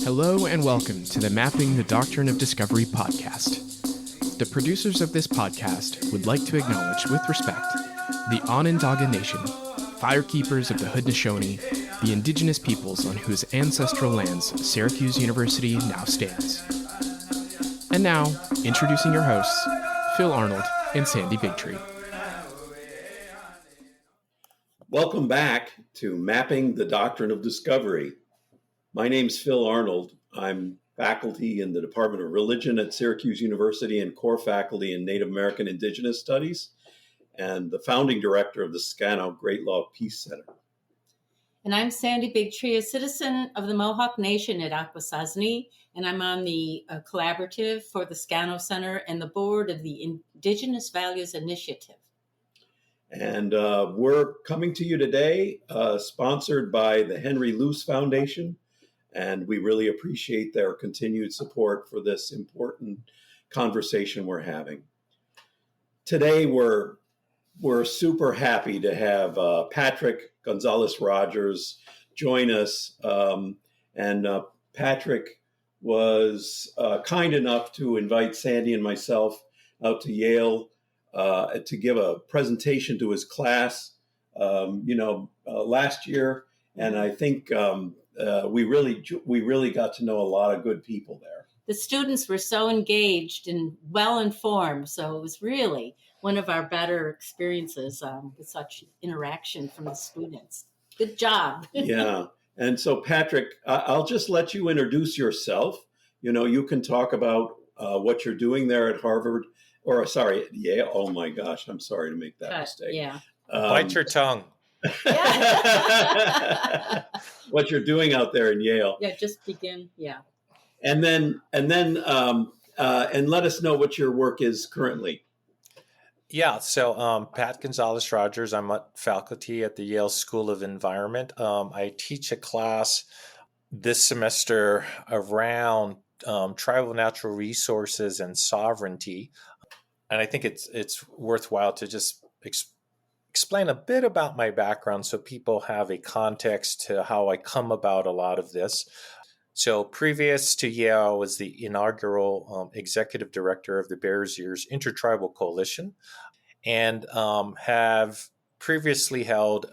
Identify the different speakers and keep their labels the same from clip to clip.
Speaker 1: Hello and welcome to the Mapping the Doctrine of Discovery podcast. The producers of this podcast would like to acknowledge with respect the Onondaga Nation, firekeepers of the Haudenosaunee, the Indigenous peoples on whose ancestral lands Syracuse University now stands. And now, introducing your hosts, Phil Arnold and Sandy Bigtree.
Speaker 2: Welcome back to Mapping the Doctrine of Discovery. My name's Phil Arnold. I'm faculty in the Department of Religion at Syracuse University and core faculty in Native American Indigenous Studies, and the founding director of the Scano Great Law Peace Center.
Speaker 3: And I'm Sandy Bigtree, a citizen of the Mohawk Nation at Akwesasne, and I'm on the collaborative for the Scano Center and the board of the Indigenous Values Initiative.
Speaker 2: And we're coming to you today, sponsored by the Henry Luce Foundation, and we really appreciate their continued support for this important conversation we're having. Today, we're super happy to have Patrick Gonzalez-Rogers join us. And Patrick was kind enough to invite Sandy and myself out to Yale to give a presentation to his class, last year. And I think we really got to know a lot of good people there.
Speaker 3: The students were so engaged and well-informed, so it was really one of our better experiences with such interaction from the students. Good job.
Speaker 2: Yeah. And so, Patrick, I'll just let you introduce yourself. You can talk about what you're doing there at Harvard, at Yale. Oh my gosh, I'm sorry to make that mistake.
Speaker 3: Yeah.
Speaker 4: Bite your tongue.
Speaker 2: What you're doing out there in Yale.
Speaker 3: Yeah, just begin. Yeah.
Speaker 2: And then let us know what your work is currently.
Speaker 4: Yeah, so Pat Gonzalez-Rogers, I'm a faculty at the Yale School of Environment. I teach a class this semester around tribal natural resources and sovereignty. And I think it's worthwhile to just explain a bit about my background so people have a context to how I come about a lot of this. So previous to Yale, I was the inaugural executive director of the Bears Ears Intertribal Coalition and have previously held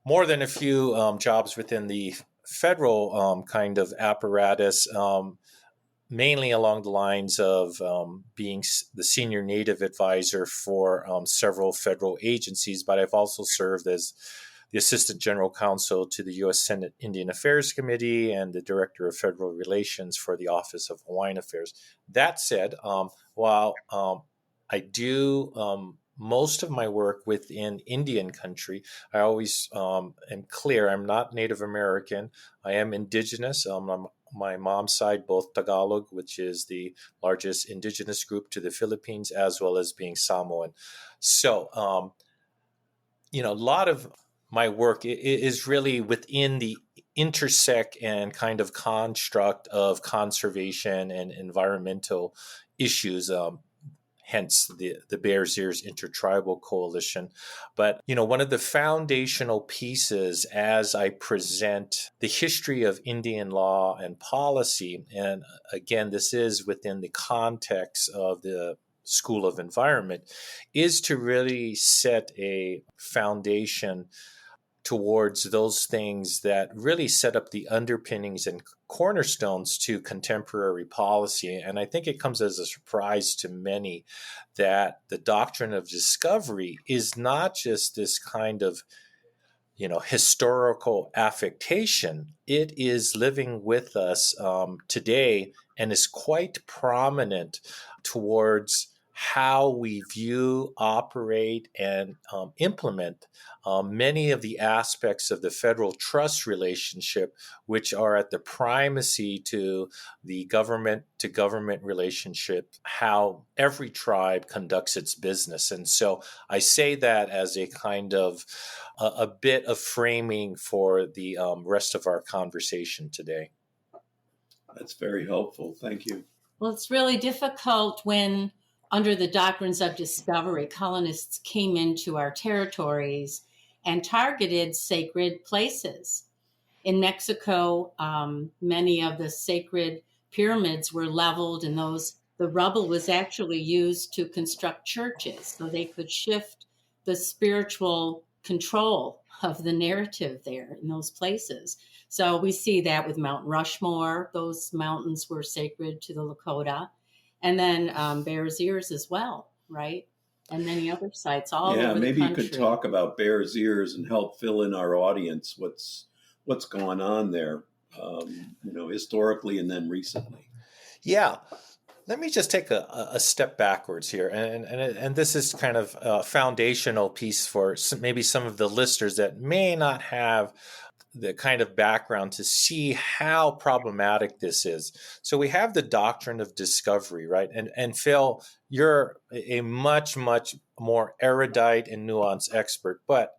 Speaker 4: more than a few jobs within the federal kind of apparatus, mainly along the lines of being the senior Native advisor for several federal agencies, but I've also served as the Assistant General Counsel to the U.S. Senate Indian Affairs Committee and the Director of Federal Relations for the Office of Hawaiian Affairs. That said, while I do most of my work within Indian country, I always am clear I'm not Native American. I am Indigenous. My mom's side, both Tagalog, which is the largest Indigenous group to the Philippines, as well as being Samoan. So, a lot of my work is really within the intersect and kind of construct of conservation and environmental issues, hence the Bears Ears Intertribal Coalition. But, one of the foundational pieces as I present the history of Indian law and policy, and again, this is within the context of the School of Environment, is to really set a foundation towards those things that really set up the underpinnings and cornerstones to contemporary policy. And I think it comes as a surprise to many that the doctrine of discovery is not just this kind of, historical affectation. It is living with us today and is quite prominent towards how we view, operate, and implement many of the aspects of the federal trust relationship, which are at the primacy to the government-to-government relationship, how every tribe conducts its business. And so I say that as a kind of a bit of framing for the rest of our conversation today.
Speaker 2: That's very helpful. Thank you.
Speaker 3: Well, it's really difficult when under the doctrines of discovery, colonists came into our territories and targeted sacred places. In Mexico, many of the sacred pyramids were leveled, and the rubble was actually used to construct churches, so they could shift the spiritual control of the narrative there in those places. So we see that with Mount Rushmore. Those mountains were sacred to the Lakota. And then Bears Ears as well, right? And many other sites all over the country.
Speaker 2: Maybe you could talk about Bears Ears and help fill in our audience what's going on there, historically and then recently.
Speaker 4: Yeah. Let me just take a step backwards here, and this is kind of a foundational piece for maybe some of the listeners that may not have the kind of background to see how problematic this is. So we have the doctrine of discovery, right? And Phil, you're a much, much more erudite and nuanced expert, but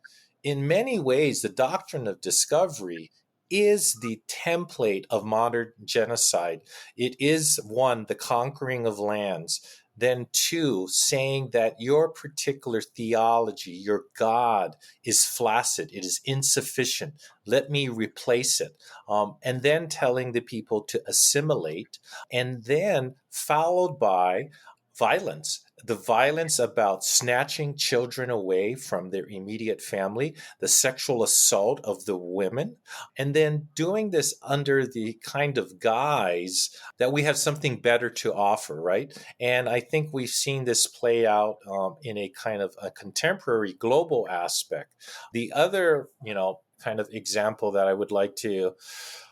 Speaker 4: in many ways, the doctrine of discovery is the template of modern genocide. It is, one, the conquering of lands. Then two, saying that your particular theology, your God, is flaccid. It is insufficient. Let me replace it. And then telling the people to assimilate, and then followed by violence. The violence about snatching children away from their immediate family, the sexual assault of the women, and then doing this under the kind of guise that we have something better to offer, right? And I think we've seen this play out in a kind of a contemporary global aspect. The other, kind of example that I would like to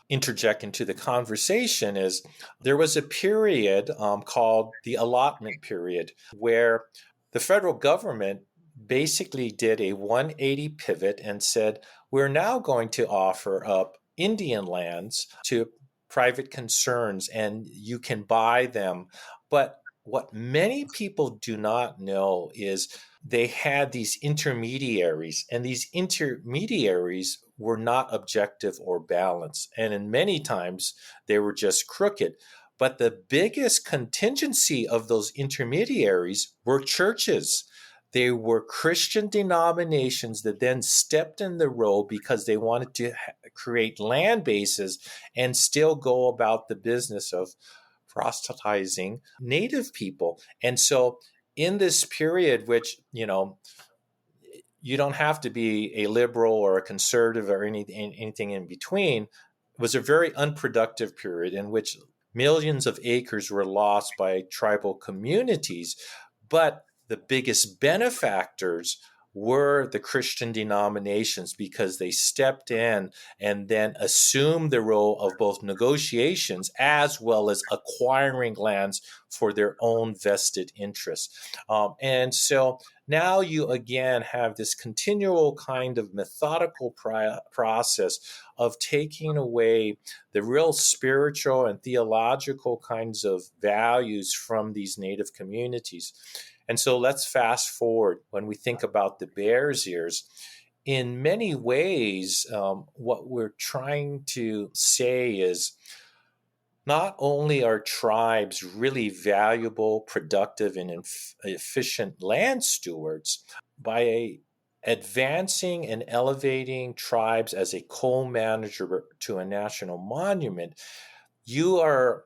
Speaker 4: interject into the conversation is there was a period called the allotment period where the federal government basically did a 180 pivot and said, we're now going to offer up Indian lands to private concerns and you can buy them. But what many people do not know is they had these intermediaries, and these intermediaries were not objective or balanced. And in many times, they were just crooked. But the biggest contingency of those intermediaries were churches. They were Christian denominations that then stepped in the role because they wanted to create land bases and still go about the business of proselytizing Native people. And so in this period, which, you don't have to be a liberal or a conservative or anything in between, it was a very unproductive period in which millions of acres were lost by tribal communities. But the biggest benefactors were the Christian denominations because they stepped in and then assumed the role of both negotiations as well as acquiring lands for their own vested interests. And so now you again have this continual kind of methodical process of taking away the real spiritual and theological kinds of values from these Native communities. And so let's fast forward when we think about the Bears Ears. In many ways, what we're trying to say is not only are tribes really valuable, productive, and efficient land stewards, by advancing and elevating tribes as a co-manager to a national monument, you are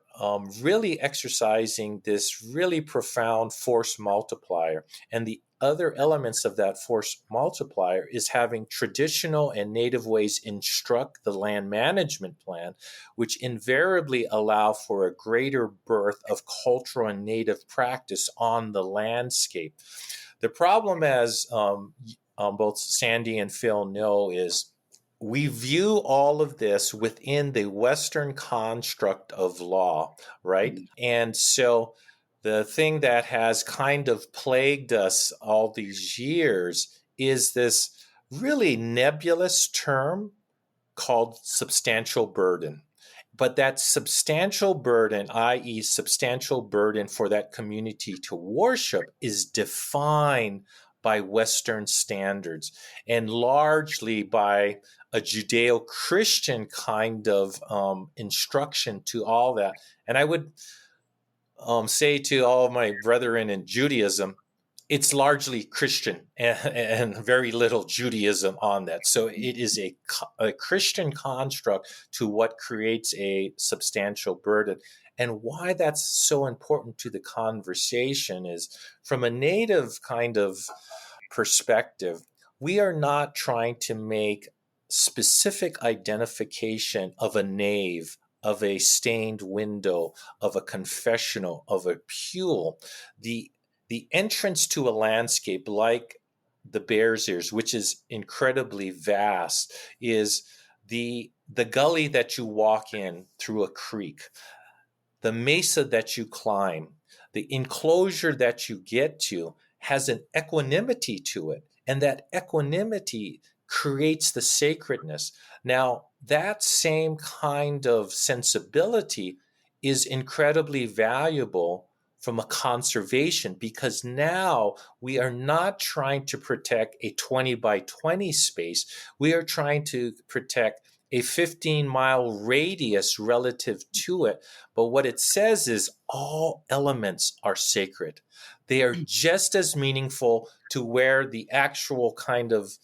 Speaker 4: really exercising this really profound force multiplier. And the other elements of that force multiplier is having traditional and native ways instruct the land management plan, which invariably allow for a greater birth of cultural and native practice on the landscape. The problem, as both Sandy and Phil know, is we view all of this within the Western construct of law, right? And so the thing that has kind of plagued us all these years is this really nebulous term called substantial burden. But that substantial burden, i.e., substantial burden for that community to worship, is defined by Western standards and largely by a Judeo-Christian kind of instruction to all that. And I would say to all of my brethren in Judaism, it's largely Christian and very little Judaism on that. So it is a Christian construct to what creates a substantial burden. And why that's so important to the conversation is from a native kind of perspective, we are not trying to make specific identification of a nave, of a stained window, of a confessional, of a pew. The entrance to a landscape like the Bears Ears, which is incredibly vast, is the gully that you walk in through a creek, the mesa that you climb, the enclosure that you get to has an equanimity to it. And that equanimity creates the sacredness. Now, that same kind of sensibility is incredibly valuable from a conservation, because now we are not trying to protect a 20 by 20 space. We are trying to protect a 15-mile radius relative to it. But what it says is all elements are sacred. They are just as meaningful to where the actual kind of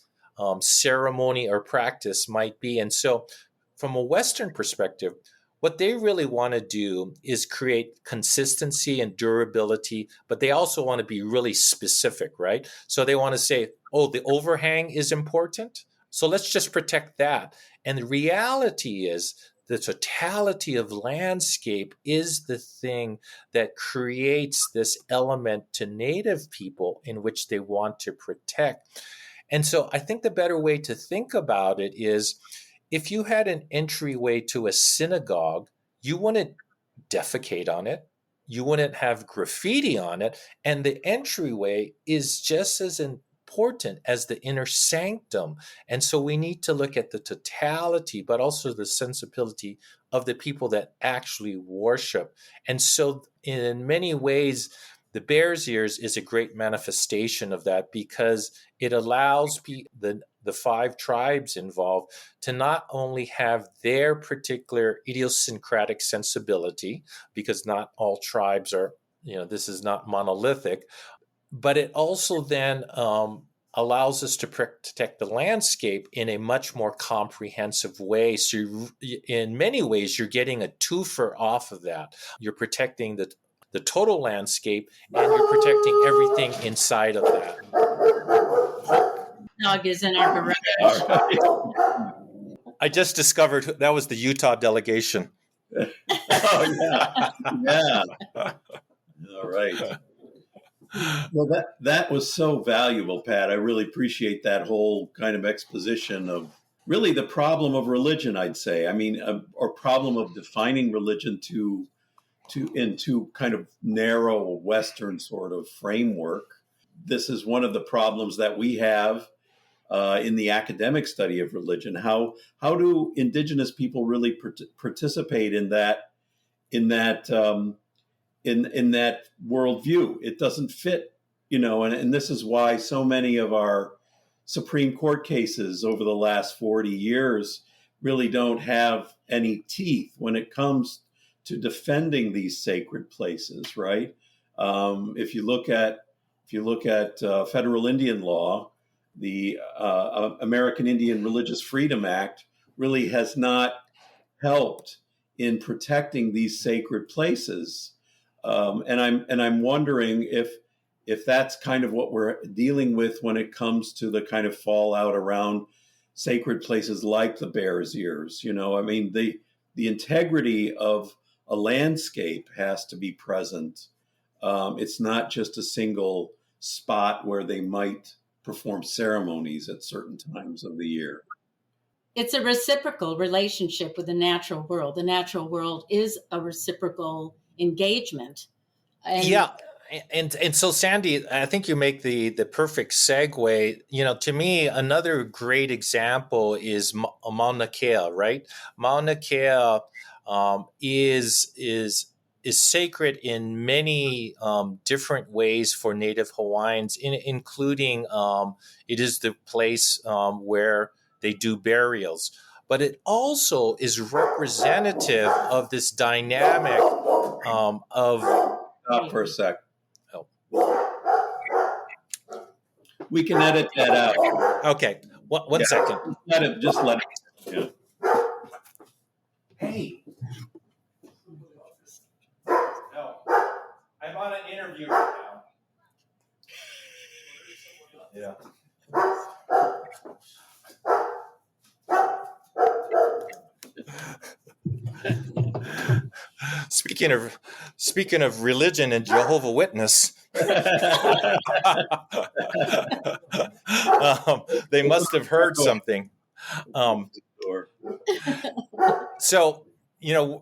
Speaker 4: ceremony or practice might be. And so from a Western perspective, what they really want to do is create consistency and durability, but they also want to be really specific, right? So they want to say, oh, the overhang is important, so let's just protect that. And the reality is the totality of landscape is the thing that creates this element to Native people in which they want to protect. And so I think the better way to think about it is, if you had an entryway to a synagogue, you wouldn't defecate on it. You wouldn't have graffiti on it. And the entryway is just as important as the inner sanctum. And so we need to look at the totality, but also the sensibility of the people that actually worship. And so in many ways, the Bears Ears is a great manifestation of that, because it allows the 5 tribes involved to not only have their particular idiosyncratic sensibility, because not all tribes are, this is not monolithic, but it also then allows us to protect the landscape in a much more comprehensive way. So in many ways, you're getting a twofer off of that. You're protecting the total landscape, and you're protecting everything inside of that.
Speaker 3: Dog is in our garage.
Speaker 4: I just discovered that was the Utah delegation.
Speaker 2: Oh, yeah. Yeah. All right. Well, that was so valuable, Pat. I really appreciate that whole kind of exposition of really the problem of religion, I'd say. I mean, or problem of defining religion into kind of narrow Western sort of framework. This is one of the problems that we have in the academic study of religion. How do Indigenous people really participate in that worldview? It doesn't fit, and this is why so many of our Supreme Court cases over the last 40 years really don't have any teeth when it comes to defending these sacred places, right? If you look at federal Indian law, the American Indian Religious Freedom Act really has not helped in protecting these sacred places, and I'm wondering if that's kind of what we're dealing with when it comes to the kind of fallout around sacred places like the Bears Ears. I mean, the integrity of a landscape has to be present. It's not just a single spot where they might perform ceremonies at certain times of the year.
Speaker 3: It's a reciprocal relationship with the natural world. The natural world is a reciprocal engagement.
Speaker 4: And so, Sandy, I think you make the perfect segue. To me, another great example is Mauna Kea, right? Mauna Kea is sacred in many different ways for Native Hawaiians, including it is the place where they do burials. But it also is representative of this dynamic of
Speaker 2: stop for a sec.
Speaker 4: Oh.
Speaker 2: We can edit that out.
Speaker 4: Okay, one second.
Speaker 2: Just let it. Yeah.
Speaker 4: Hey. No, I'm on an interview right now. Yeah. Speaking of religion and Jehovah's Witness, they must have heard something. So,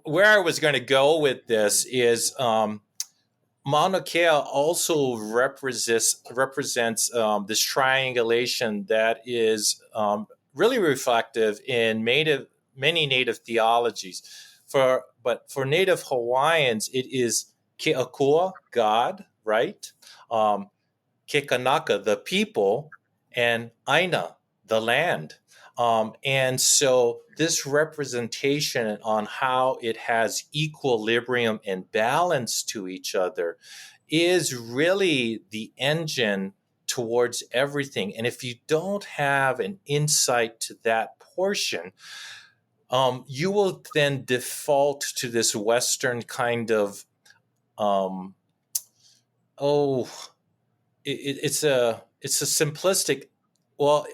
Speaker 4: where I was going to go with this is Mauna Kea also represents this triangulation that is really reflective in many Native theologies. But for Native Hawaiians, it is Ke'akua, God, right? Kekanaka, the people, and Aina, the land. And so this representation on how it has equilibrium and balance to each other is really the engine towards everything. And if you don't have an insight to that portion, you will then default to this Western kind of, it's a simplistic, well,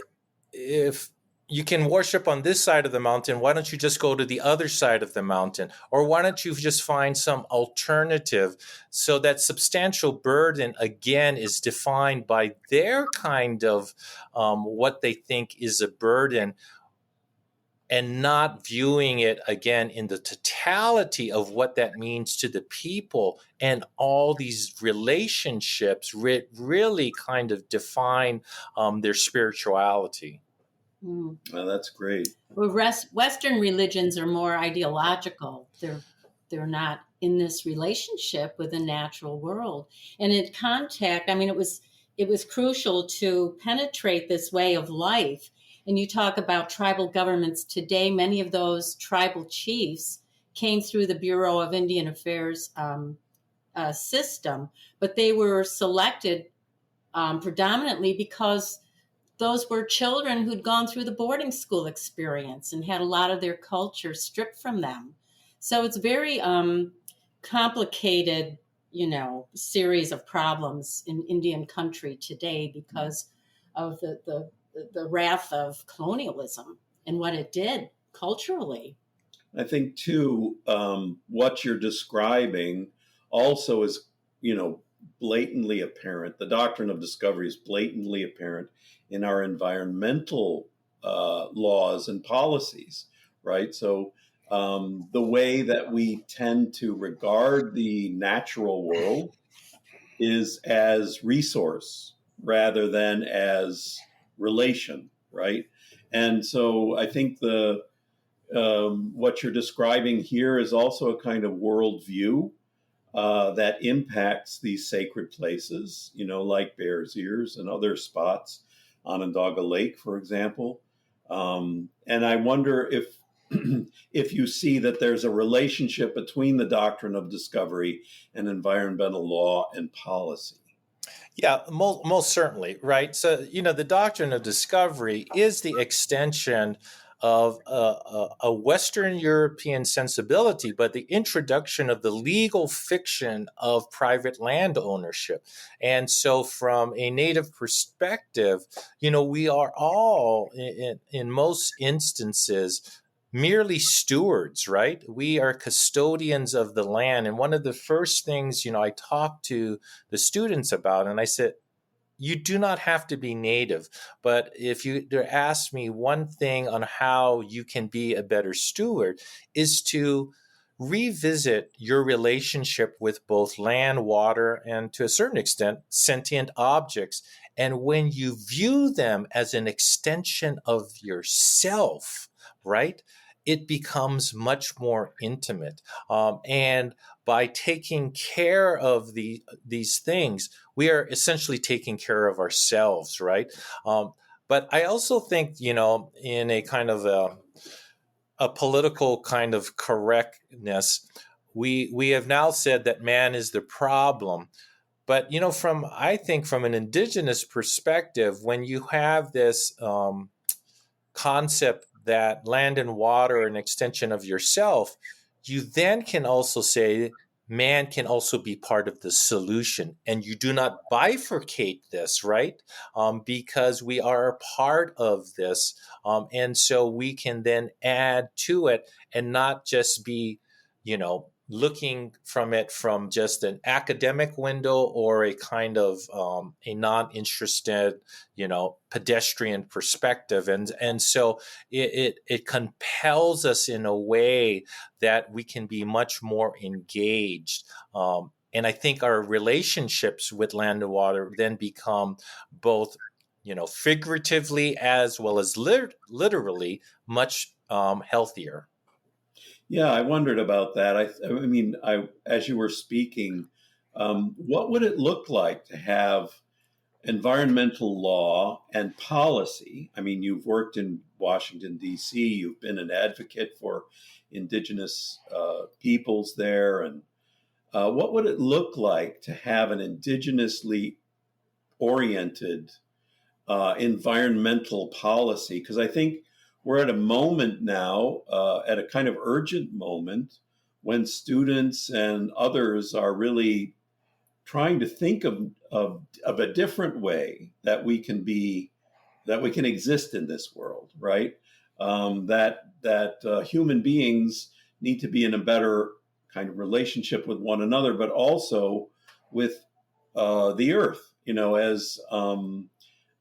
Speaker 4: if you can worship on this side of the mountain, why don't you just go to the other side of the mountain? Or why don't you just find some alternative? So that substantial burden, again, is defined by their kind of what they think is a burden, and not viewing it, again, in the totality of what that means to the people. And all these relationships really kind of define their spirituality.
Speaker 2: Oh, that's great.
Speaker 3: Well, Western religions are more ideological. They're not in this relationship with the natural world. And in contact, I mean, it was crucial to penetrate this way of life. And you talk about tribal governments today. Many of those tribal chiefs came through the Bureau of Indian Affairs system, but they were selected predominantly because those were children who'd gone through the boarding school experience and had a lot of their culture stripped from them. So it's very complicated, series of problems in Indian country today because of the wrath of colonialism and what it did culturally.
Speaker 2: I think, too, what you're describing also is, blatantly apparent. The doctrine of discovery is blatantly apparent in our environmental laws and policies, right? So the way that we tend to regard the natural world is as resource rather than as relation, right? And so I think what you're describing here is also a kind of worldview that impacts these sacred places, like Bears Ears and other spots, Onondaga Lake, for example. And I wonder if if you see that there's a relationship between the doctrine of discovery and environmental law and policy.
Speaker 4: Yeah, most certainly, right? So, the doctrine of discovery is the extension of a Western European sensibility, but the introduction of the legal fiction of private land ownership. And so from a Native perspective, we are all, in most instances, merely stewards, right? We are custodians of the land. And one of the first things, I talked to the students about, and I said, you do not have to be Native, but if you ask me one thing on how you can be a better steward is to revisit your relationship with both land, water, and to a certain extent, sentient objects. And when you view them as an extension of yourself, right, it becomes much more intimate. And by taking care of these things, we are essentially taking care of ourselves, right? But I also think, in a kind of a political kind of correctness, we have now said that man is the problem. But I think from an indigenous perspective, when you have this concept that land and water are an extension of yourself, you then can also say man can also be part of the solution. And you do not bifurcate this, right? Because we are a part of this. And so we can then add to it and not just be, looking from it from just an academic window or a kind of a non-interested, pedestrian perspective. And so it compels us in a way that we can be much more engaged. And I think our relationships with land and water then become both, figuratively as well as literally much healthier.
Speaker 2: Yeah, I wondered about that. As you were speaking, what would it look like to have environmental law and policy? I mean, you've worked in Washington, D.C., you've been an advocate for indigenous peoples there. And what would it look like to have an indigenously oriented environmental policy? Because I think we're at a moment now, at a kind of urgent moment, when students and others are really trying to think of a different way that we can exist in this world, right? That human beings need to be in a better kind of relationship with one another, but also with the earth. As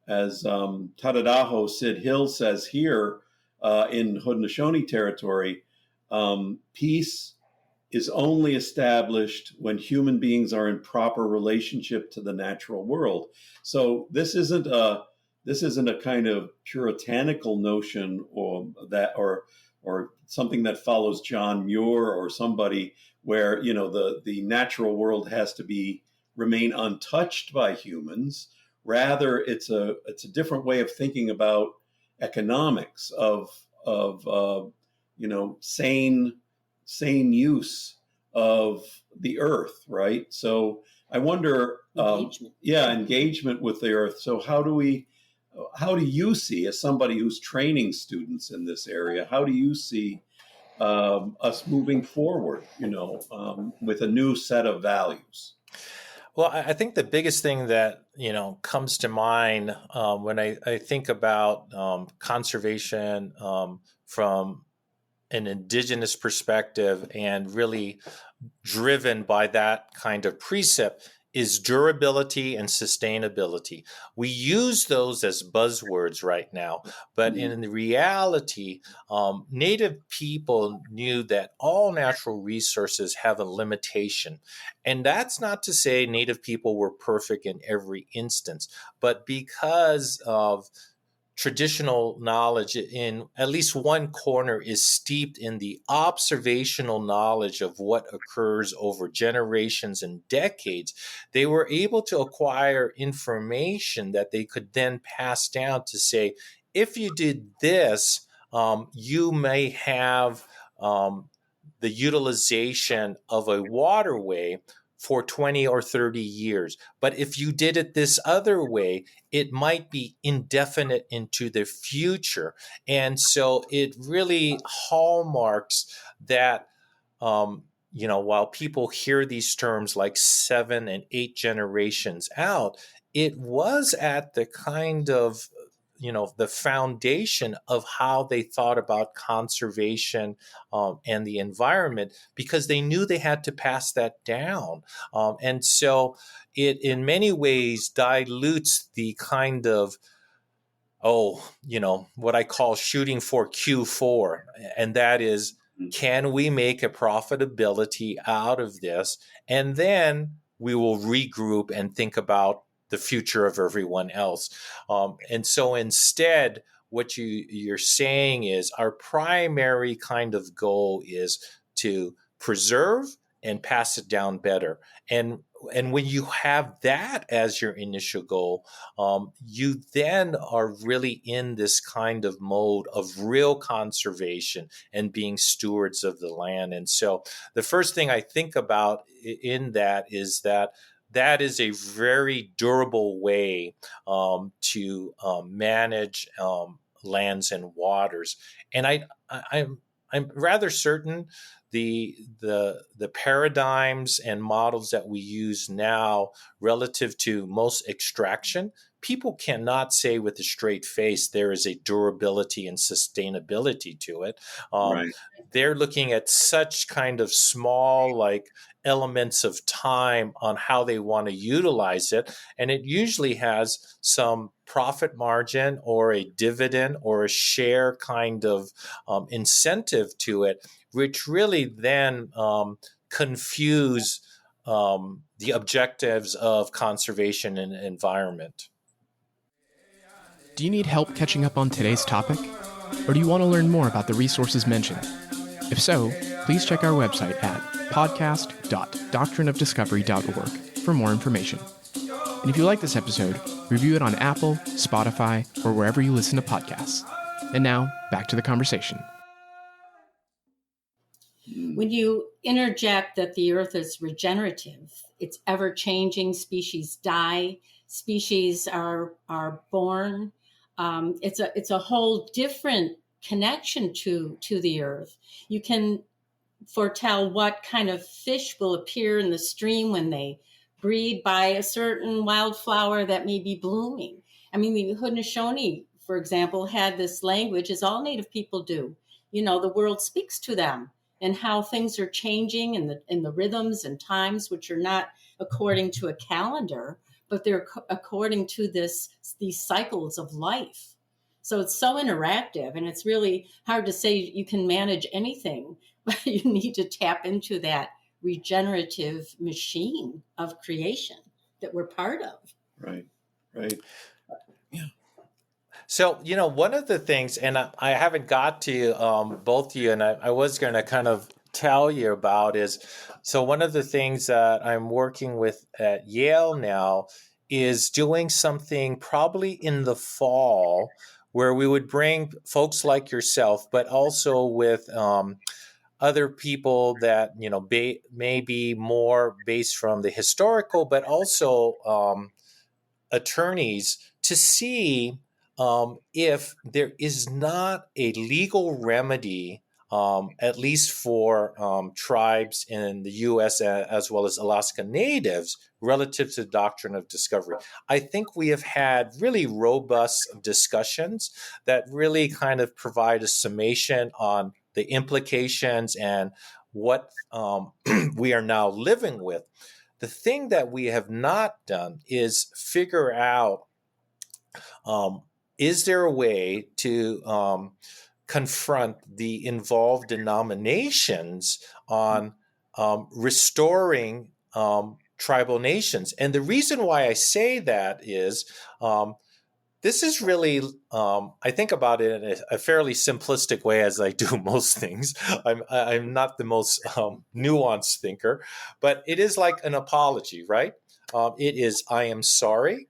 Speaker 2: Tadadaho Sid Hill says here in Haudenosaunee territory, peace is only established when human beings are in proper relationship to the natural world. So this isn't a kind of puritanical notion or something that follows John Muir or somebody where the natural world has to remain untouched by humans. Rather, it's a different way of thinking about economics of sane use of the earth, right? So I wonder, engagement with the earth. So how do you see, as somebody who's training students in this area, how do you see us moving forward, with a new set of values?
Speaker 4: Well, I think the biggest thing that comes to mind when I think about conservation from an indigenous perspective and really driven by that kind of precept is durability and sustainability. We use those as buzzwords right now, but in reality, Native people knew that all natural resources have a limitation. And that's not to say Native people were perfect in every instance, but because of traditional knowledge in at least one corner is steeped in the observational knowledge of what occurs over generations and decades, they were able to acquire information that they could then pass down to say, if you did this, you may have the utilization of a waterway for 20 or 30 years. But if you did it this other way, it might be indefinite into the future. And so it really hallmarks that, while people hear these terms like 7 and 8 generations out, it was at the kind of the foundation of how they thought about conservation and the environment, because they knew they had to pass that down. And so it in many ways dilutes the kind of, what I call shooting for Q4. And that is, can we make a profitability out of this? And then we will regroup and think about the future of everyone else. And so instead, what you're saying is our primary kind of goal is to preserve and pass it down better. And and when you have that as your initial goal, you then are really in this kind of mode of real conservation and being stewards of the land. And so the first thing I think about in that is that is a very durable way to manage lands and waters. And I'm rather certain the paradigms and models that we use now relative to most extraction, people cannot say with a straight face there is a durability and sustainability to it.
Speaker 2: Right.
Speaker 4: They're looking at such kind of small, like, elements of time on how they want to utilize it. And it usually has some profit margin or a dividend or a share kind of incentive to it, which really then confuse the objectives of conservation and environment.
Speaker 1: Do you need help catching up on today's topic? Or do you want to learn more about the resources mentioned? If so, please check our website at podcast.doctrineofdiscovery.org for more information. And if you like this episode, review it on Apple, Spotify, or wherever you listen to podcasts. And now, back to the conversation.
Speaker 3: When you interject that the earth is regenerative, it's ever-changing, species die, species are born. It's a whole different connection to the earth. You can foretell what kind of fish will appear in the stream when they breed by a certain wildflower that may be blooming. I mean, the Haudenosaunee, for example, had this language, as all Native people do. You know, the world speaks to them and how things are changing in the rhythms and times, which are not according to a calendar, but they're according to these cycles of life. So it's so interactive, and it's really hard to say you can manage anything, but you need to tap into that regenerative machine of creation that we're part of.
Speaker 2: Right.
Speaker 4: Yeah. So, one of the things, and I haven't got to both of you, and I was going to kind of tell you about is, so one of the things that I'm working with at Yale now is doing something probably in the fall where we would bring folks like yourself, but also with other people that, may be more based from the historical, but also attorneys, to see if there is not a legal remedy, at least for tribes in the U.S. As well as Alaska Natives, relative to the doctrine of discovery. I think we have had really robust discussions that really kind of provide a summation on the implications and what we are now living with. The thing that we have not done is figure out, is there a way to confront the involved denominations on restoring tribal nations? And the reason why I say that is this is really, I think about it in a fairly simplistic way, as I do most things. I'm not the most nuanced thinker, but it is like an apology, right? It is, I am sorry.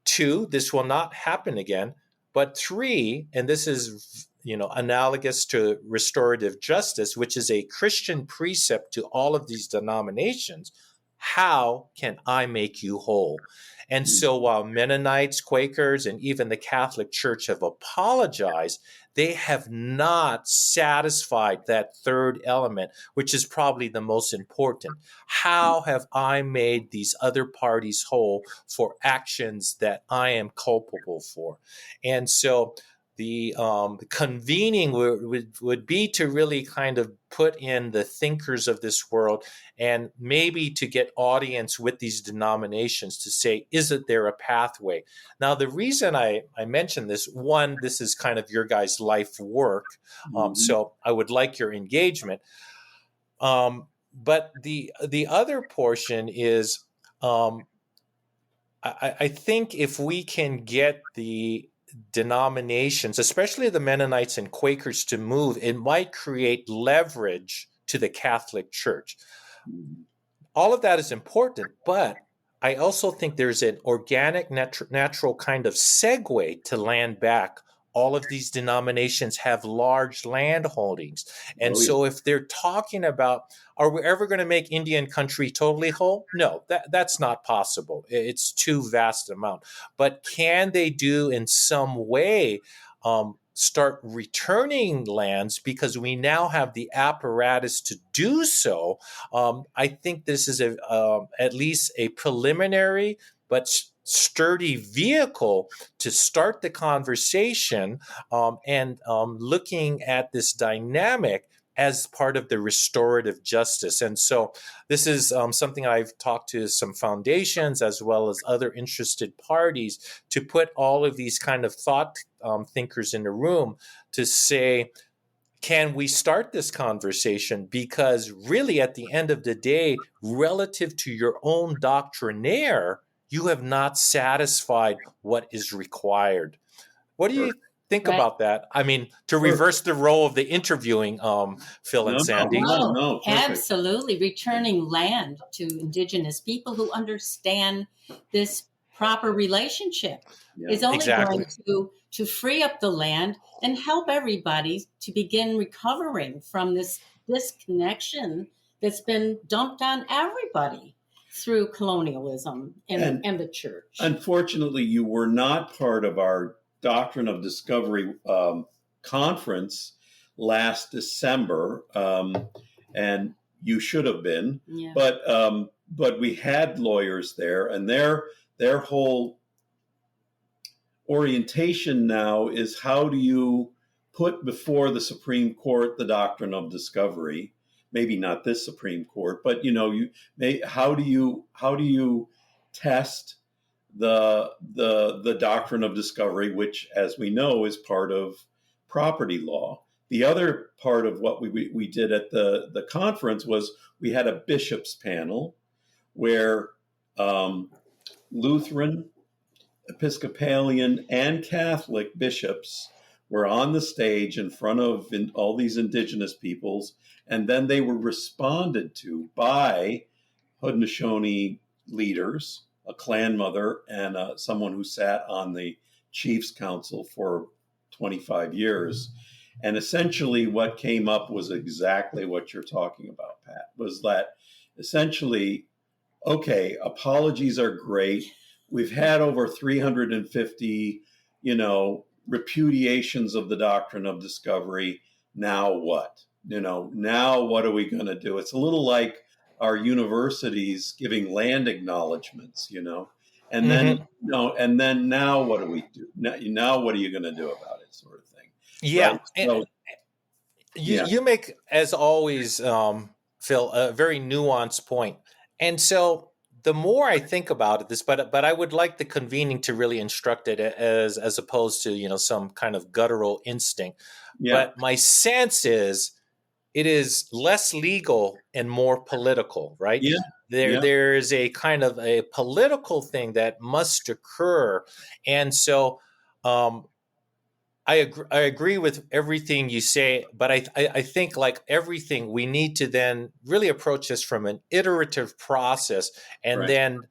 Speaker 4: 2, this will not happen again. But 3, and this is, analogous to restorative justice, which is a Christian precept to all of these denominations. How can I make you whole? And so while Mennonites, Quakers, and even the Catholic Church have apologized, they have not satisfied that third element, which is probably the most important. How have I made these other parties whole for actions that I am culpable for? And so the convening would be to really kind of put in the thinkers of this world and maybe to get audience with these denominations to say, isn't there a pathway? Now, the reason I mention this, one, this is kind of your guys' life work, so I would like your engagement. But the other portion is, I think if we can get the denominations, especially the Mennonites and Quakers, to move, it might create leverage to the Catholic Church. all of that is important, but I also think there's an organic, natural kind of segue to land back. All of these denominations have large land holdings. And
Speaker 2: Oh, yeah.
Speaker 4: so if they're talking about, are we ever going to make Indian country totally whole? No, that's not possible. It's too vast amount. But can they do in some way start returning lands, because we now have the apparatus to do so? I think this is at least a preliminary but sturdy vehicle to start the conversation, and looking at this dynamic as part of the restorative justice. And so this is something I've talked to some foundations as well as other interested parties to put all of these kind of thought thinkers in the room to say, can we start this conversation? Because really, at the end of the day, relative to your own doctrinaire, you have not satisfied what is required. What do you think about that? I mean, to reverse the role of the interviewing, Phil and Sandy.
Speaker 2: No,
Speaker 3: absolutely. Returning land to Indigenous people who understand this proper relationship is only going to free up the land and help everybody to begin recovering from this disconnection that's been dumped on everybody through colonialism and the church.
Speaker 2: Unfortunately, you were not part of our Doctrine of Discovery conference last December, and you should have been.
Speaker 3: Yeah.
Speaker 2: But we had lawyers there, and their whole orientation now is, how do you put before the Supreme Court the Doctrine of Discovery? Maybe not this Supreme Court, but how do you test the Doctrine of Discovery, which, as we know, is part of property law. The other part of what we did at the conference was we had a bishops panel where Lutheran, Episcopalian, and Catholic bishops were on the stage in front of all these indigenous peoples, and then they were responded to by Haudenosaunee leaders, a clan mother, and someone who sat on the Chiefs Council for 25 years. And essentially what came up was exactly what you're talking about, Pat, was that essentially, okay, apologies are great. We've had over 350, repudiations of the Doctrine of Discovery. Now what? Now what are we going to do? It's a little like our universities giving land acknowledgments, and then, and then now what do we do? Now what are you going to do about it, sort of thing?
Speaker 4: Yeah.
Speaker 2: Right? So,
Speaker 4: you make, as always, Phil, a very nuanced point. And so the more I think about this, but I would like the convening to really instruct it as opposed to, some kind of guttural instinct.
Speaker 2: Yeah.
Speaker 4: But my sense is it is less legal and more political, right?
Speaker 2: Yeah.
Speaker 4: There is a kind of a political thing that must occur. And so I agree with everything you say, but I think, like everything, we need to then really approach this from an iterative process, and then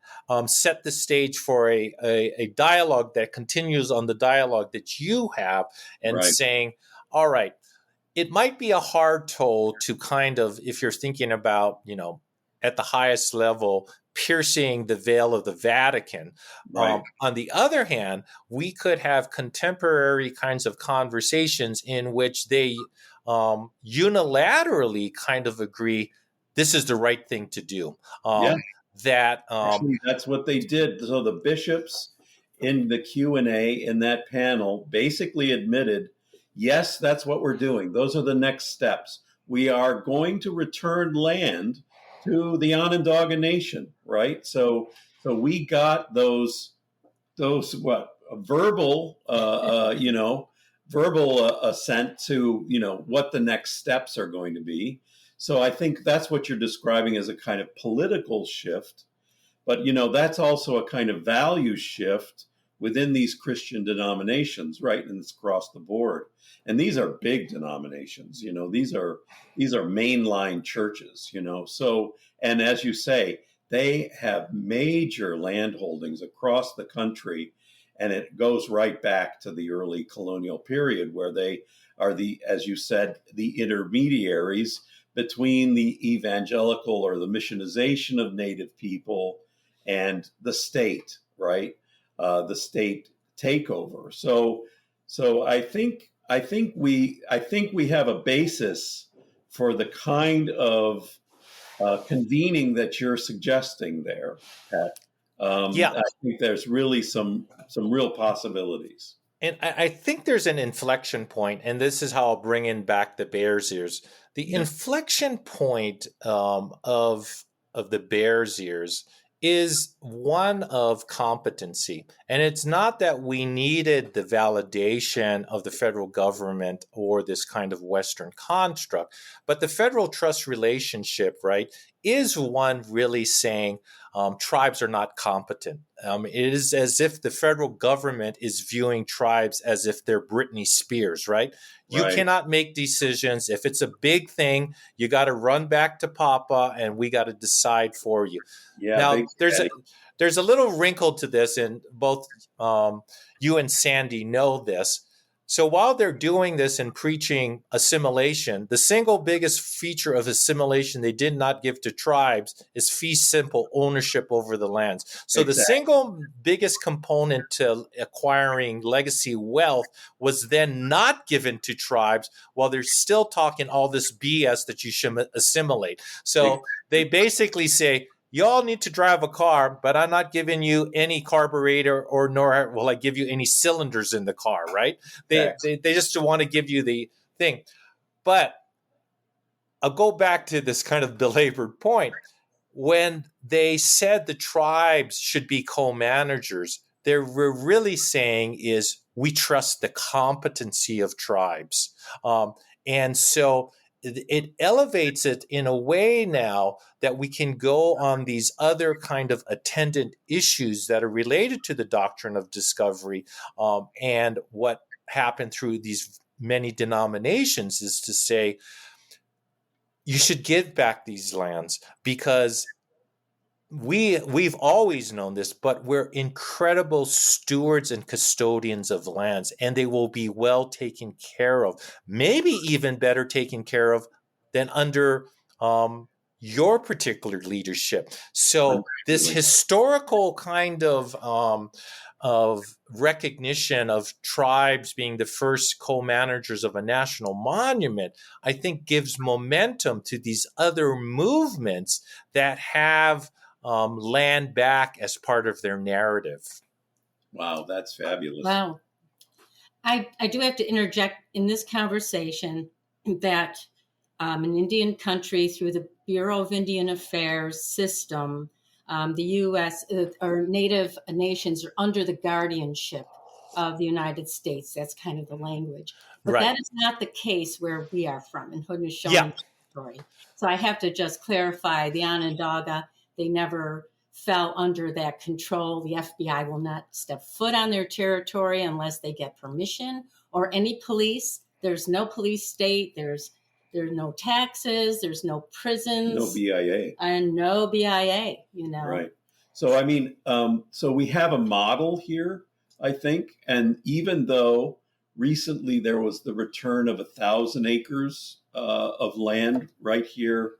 Speaker 4: set the stage for a dialogue that continues on the dialogue that you have, and saying, all right, it might be a hard toll to kind of, if you're thinking about, at the highest level, piercing the veil of the Vatican. On the other hand, we could have contemporary kinds of conversations in which they unilaterally kind of agree this is the right thing to do. Actually,
Speaker 2: that's what they did. So the bishops in the Q&A in that panel basically admitted, yes, that's what we're doing. Those are the next steps. We are going to return land to the Onondaga Nation, right? So we got those verbal assent to what the next steps are going to be. So I think that's what you're describing as a kind of political shift, but that's also a kind of value shift within these Christian denominations, right? And it's across the board. And these are big denominations, these are mainline churches, So, and as you say, they have major land holdings across the country. And it goes right back to the early colonial period where they are as you said, the intermediaries between the evangelical or the missionization of Native people and the state, right? The state takeover. So I think we have a basis for the kind of convening that you're suggesting there, Pat.
Speaker 4: Yeah.
Speaker 2: I think there's really some real possibilities.
Speaker 4: And I think there's an inflection point, and this is how I'll bring in back the Bears Ears. The inflection point of the Bears Ears is one of competency. And it's not that we needed the validation of the federal government or this kind of Western construct, but the federal trust relationship, right, is one really saying tribes are not competent. It is as if the federal government is viewing tribes as if they're Britney Spears, right? You cannot make decisions. If it's a big thing, you got to run back to Papa and we got to decide for you. Yeah, now, there's a little wrinkle to this, and both you and Sandy know this. So while they're doing this and preaching assimilation, the single biggest feature of assimilation they did not give to tribes is fee simple ownership over the lands. So the single biggest component to acquiring legacy wealth was then not given to tribes while they're still talking all this BS that you should assimilate. So they basically say, y'all need to drive a car, but I'm not giving you any carburetor or nor will I give you any cylinders in the car, right? They just want to give you the thing. But I'll go back to this kind of belabored point. When they said the tribes should be co-managers, they were really saying is we trust the competency of tribes. And so it elevates it in a way now that we can go on these other kind of attendant issues that are related to the doctrine of discovery. And what happened through these many denominations is to say, you should give back these lands because we've always known this, but we're incredible stewards and custodians of lands, and they will be well taken care of, maybe even better taken care of than under your particular leadership. So this historical kind of recognition of tribes being the first co-managers of a national monument, I think gives momentum to these other movements that have land back as part of their narrative.
Speaker 2: Wow, that's fabulous.
Speaker 3: Wow. I do have to interject in this conversation that in Indian country, through the Bureau of Indian Affairs system, the U.S. or Native nations are under the guardianship of the United States. That's kind of the language. But that is not the case where we are from in Haudenosaunee territory. So I have to just clarify the Onondaga. They never fell under that control. The FBI will not step foot on their territory unless they get permission, or any police. There's no police state. There's no taxes. There's no prisons.
Speaker 2: No BIA.
Speaker 3: And no BIA,
Speaker 2: Right. So, I mean, so we have a model here, I think. And even though recently there was the return of 1,000 acres of land right here,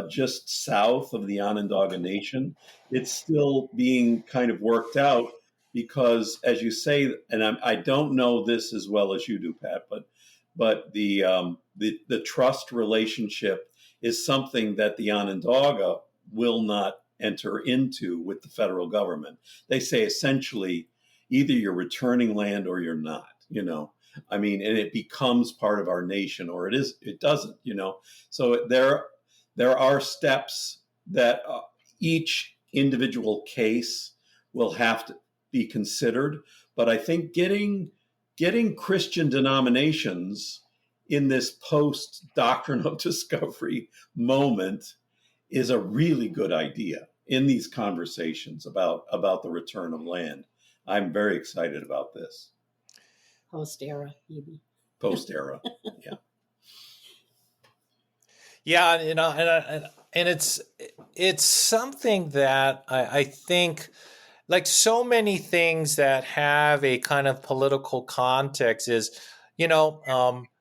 Speaker 2: just south of the Onondaga Nation, it's still being kind of worked out because, as you say, and I don't know this as well as you do, Pat, but the trust relationship is something that the Onondaga will not enter into with the federal government. They say essentially either you're returning land or you're not. I mean, and it becomes part of our nation, or it doesn't. So there are steps that each individual case will have to be considered. But I think getting Christian denominations in this post Doctrine of Discovery moment is a really good idea in these conversations about the return of land. I'm very excited about this.
Speaker 3: Post-era, maybe.
Speaker 2: Post-era, yeah.
Speaker 4: Yeah, and it's something that I think, like so many things that have a kind of political context, is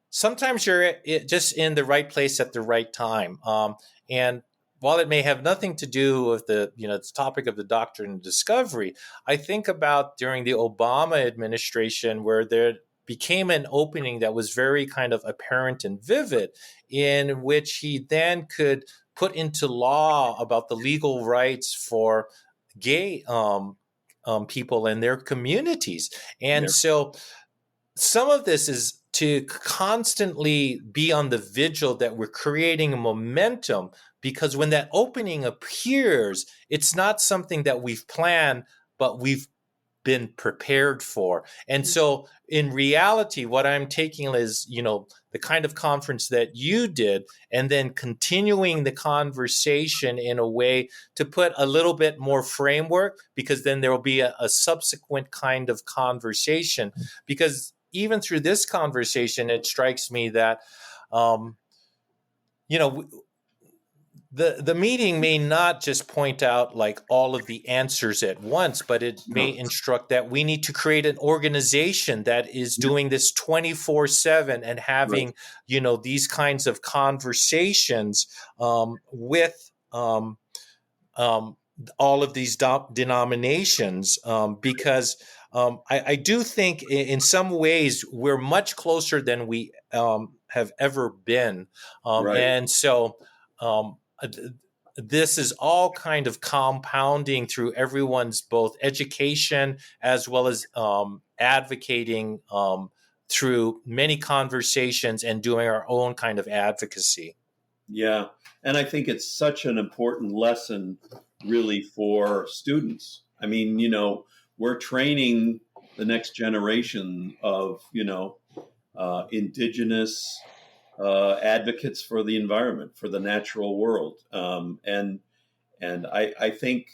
Speaker 4: sometimes you're just in the right place at the right time, and while it may have nothing to do with the topic of the Doctrine of Discovery, I think about during the Obama administration, where there became an opening that was very kind of apparent and vivid, in which he then could put into law about the legal rights for gay people in their communities. And
Speaker 2: Yeah.
Speaker 4: so some of this is to constantly be on the vigil that we're creating a momentum, because when that opening appears, it's not something that we've planned, but we've been prepared for. And so in reality, what I'm taking is, the kind of conference that you did, and then continuing the conversation in a way to put a little bit more framework, because then there will be a subsequent kind of conversation. Because even through this conversation, it strikes me that, the meeting may not just point out like all of the answers at once, but it may instruct that we need to create an organization that is doing this 24/7 and having, these kinds of conversations with all of these denominations, because I do think in some ways we're much closer than we have ever been.
Speaker 2: Right.
Speaker 4: And so this is all kind of compounding through everyone's both education as well as advocating through many conversations and doing our own kind of advocacy.
Speaker 2: Yeah. And I think it's such an important lesson really for students. I mean, we're training the next generation of, Indigenous advocates for the environment, for the natural world. And I think,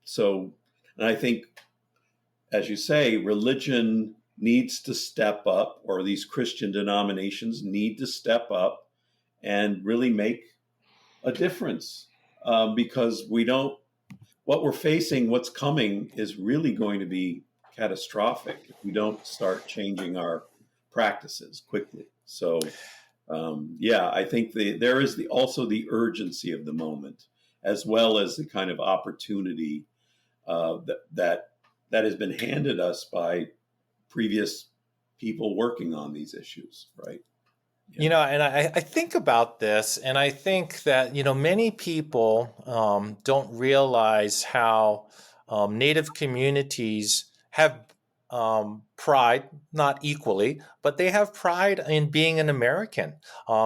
Speaker 2: so, and I think, as you say, religion needs to step up, or these Christian denominations need to step up and really make a difference, because what we're facing, what's coming, is really going to be catastrophic if we don't start changing our practices quickly. So, I think there is also the urgency of the moment, as well as the kind of opportunity that has been handed us by previous people working on these issues, right?
Speaker 4: Yeah. And I think about this, and I think that, many people don't realize how Native communities have pride, not equally, but they have pride in being an American.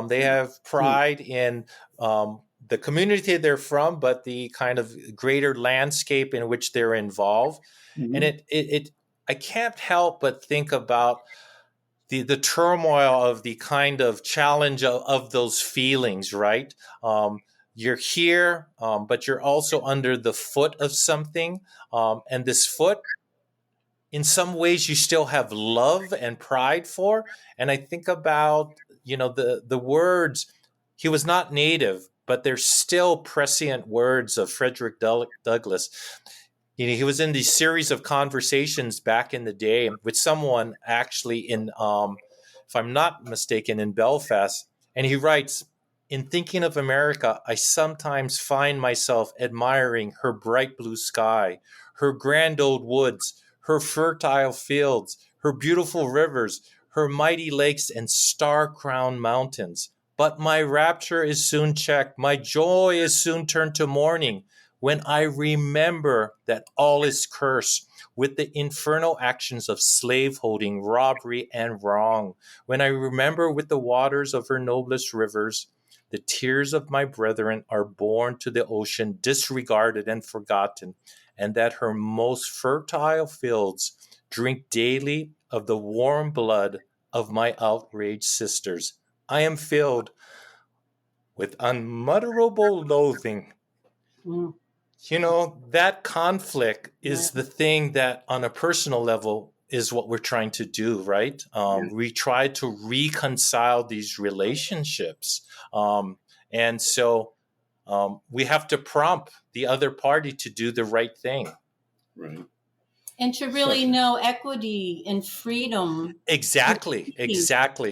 Speaker 4: They have pride in the community they're from, but the kind of greater landscape in which they're involved.
Speaker 2: Mm-hmm.
Speaker 4: And I can't help but think about the turmoil of the kind of challenge of those feelings, right? You're here, but you're also under the foot of something. And this foot, in some ways, you still have love and pride for. And I think about, the words, he was not native, but they're still prescient words of Frederick Douglass. He was in these series of conversations back in the day with someone actually in, if I'm not mistaken, in Belfast. And he writes, "In thinking of America, I sometimes find myself admiring her bright blue sky, her grand old woods, her fertile fields, her beautiful rivers, her mighty lakes and star-crowned mountains. But my rapture is soon checked. My joy is soon turned to mourning, when I remember that all is cursed with the infernal actions of slaveholding, robbery, and wrong. When I remember with the waters of her noblest rivers, the tears of my brethren are borne to the ocean, disregarded and forgotten, and that her most fertile fields drink daily of the warm blood of my outraged sisters. I am filled with unutterable loathing." That conflict is the thing that on a personal level is what we're trying to do, right? We try to reconcile these relationships. And so we have to prompt the other party to do the right thing.
Speaker 2: Right.
Speaker 3: And to really know equity and freedom.
Speaker 4: Exactly,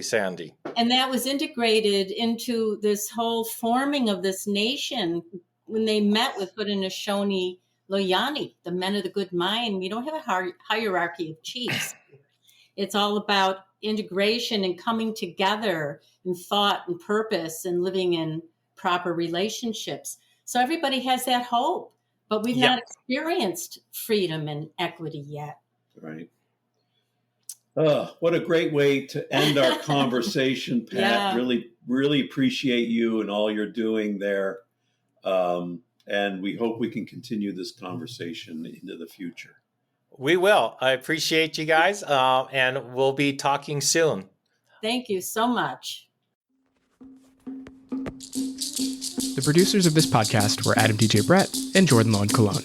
Speaker 4: Sandy.
Speaker 3: And that was integrated into this whole forming of this nation when they met with Haudenosaunee Loyani, the men of the good mind. We don't have a hierarchy of chiefs. It's all about integration and coming together in thought and purpose and living in proper relationships. So everybody has that hope, but we've not experienced freedom and equity yet.
Speaker 2: Right. What a great way to end our conversation, Pat.
Speaker 3: Yeah.
Speaker 2: Really, really appreciate you and all you're doing there. And we hope we can continue this conversation into the future.
Speaker 4: We will. I appreciate you guys, and we'll be talking soon.
Speaker 3: Thank you so much.
Speaker 1: The producers of this podcast were Adam DJ Brett and Jordan Lawn Cologne.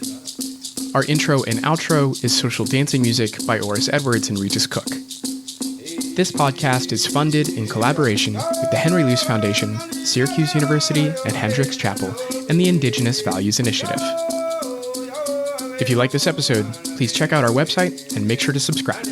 Speaker 1: Our intro and outro is social dancing music by Oris Edwards and Regis Cook. This podcast is funded in collaboration with the Henry Luce Foundation, Syracuse University, and Hendricks Chapel, and the Indigenous Values Initiative. If you like this episode, please check out our website and make sure to subscribe.